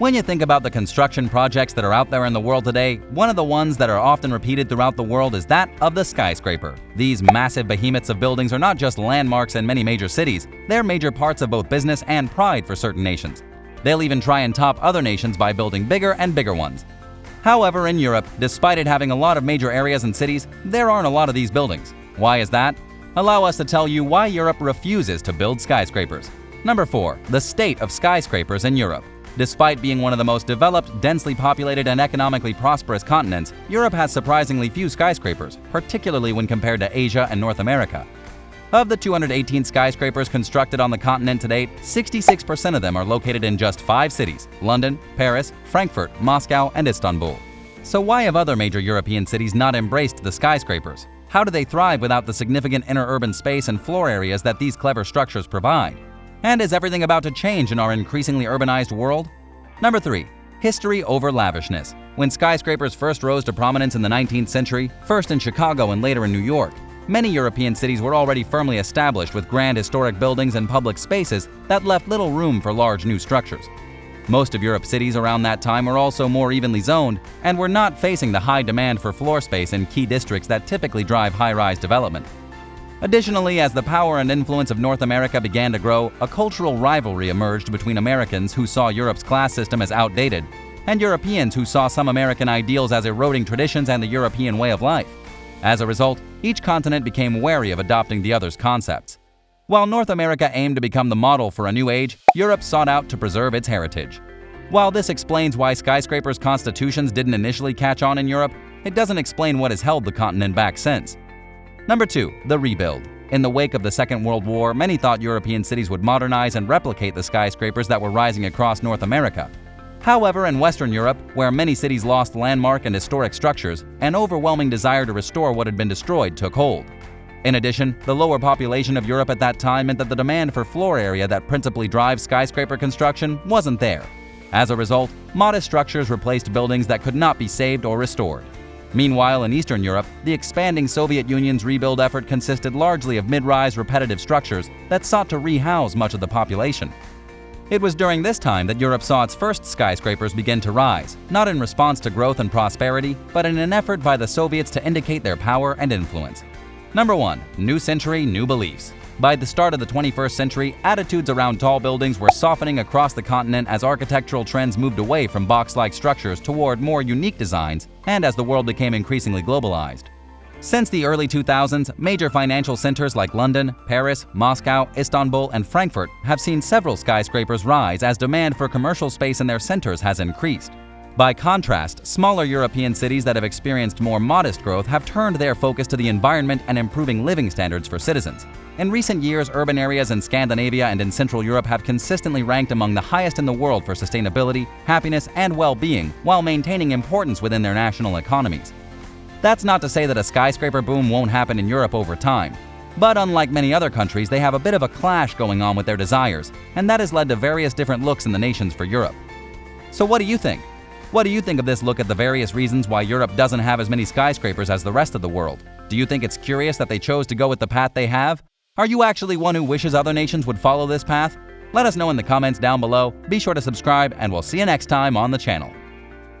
When you think about the construction projects that are out there in the world today, one of the ones that are often repeated throughout the world is that of the skyscraper. These massive behemoths of buildings are not just landmarks in many major cities, they're major parts of both business and pride for certain nations. They'll even try and top other nations by building bigger and bigger ones. However, in Europe, despite it having a lot of major areas and cities, there aren't a lot of these buildings. Why is that? Allow us to tell you why Europe refuses to build skyscrapers. Number 4. The state of skyscrapers in Europe. Despite being one of the most developed, densely populated, and economically prosperous continents, Europe has surprisingly few skyscrapers, particularly when compared to Asia and North America. Of the 218 skyscrapers constructed on the continent to date, 66% of them are located in just 5 cities: London, Paris, Frankfurt, Moscow, and Istanbul. So why have other major European cities not embraced the skyscrapers? How do they thrive without the significant inner urban space and floor areas that these clever structures provide? And is everything about to change in our increasingly urbanized world? Number 3. History over lavishness. When skyscrapers first rose to prominence in the 19th century, first in Chicago and later in New York, many European cities were already firmly established with grand historic buildings and public spaces that left little room for large new structures. Most of Europe's cities around that time were also more evenly zoned and were not facing the high demand for floor space in key districts that typically drive high-rise development. Additionally, as the power and influence of North America began to grow, a cultural rivalry emerged between Americans who saw Europe's class system as outdated and Europeans who saw some American ideals as eroding traditions and the European way of life. As a result, each continent became wary of adopting the other's concepts. While North America aimed to become the model for a new age, Europe sought out to preserve its heritage. While this explains why skyscrapers' constitutions didn't initially catch on in Europe, it doesn't explain what has held the continent back since. Number 2. The rebuild. In the wake of the Second World War, many thought European cities would modernize and replicate the skyscrapers that were rising across North America. However, in Western Europe, where many cities lost landmark and historic structures, an overwhelming desire to restore what had been destroyed took hold. In addition, the lower population of Europe at that time meant that the demand for floor area that principally drives skyscraper construction wasn't there. As a result, modest structures replaced buildings that could not be saved or restored. Meanwhile, in Eastern Europe, the expanding Soviet Union's rebuild effort consisted largely of mid-rise repetitive structures that sought to rehouse much of the population. It was during this time that Europe saw its first skyscrapers begin to rise, not in response to growth and prosperity, but in an effort by the Soviets to indicate their power and influence. Number 1. New century, new beliefs. By the start of the 21st century, attitudes around tall buildings were softening across the continent as architectural trends moved away from box-like structures toward more unique designs and as the world became increasingly globalized. Since the early 2000s, major financial centers like London, Paris, Moscow, Istanbul, and Frankfurt have seen several skyscrapers rise as demand for commercial space in their centers has increased. By contrast, smaller European cities that have experienced more modest growth have turned their focus to the environment and improving living standards for citizens. In recent years, urban areas in Scandinavia and in Central Europe have consistently ranked among the highest in the world for sustainability, happiness, and well-being, while maintaining importance within their national economies. That's not to say that a skyscraper boom won't happen in Europe over time. But unlike many other countries, they have a bit of a clash going on with their desires, and that has led to various different looks in the nations for Europe. So what do you think? What do you think of this look at the various reasons why Europe doesn't have as many skyscrapers as the rest of the world? Do you think it's curious that they chose to go with the path they have? Are you actually one who wishes other nations would follow this path? Let us know in the comments down below. Be sure to subscribe, and we'll see you next time on the channel.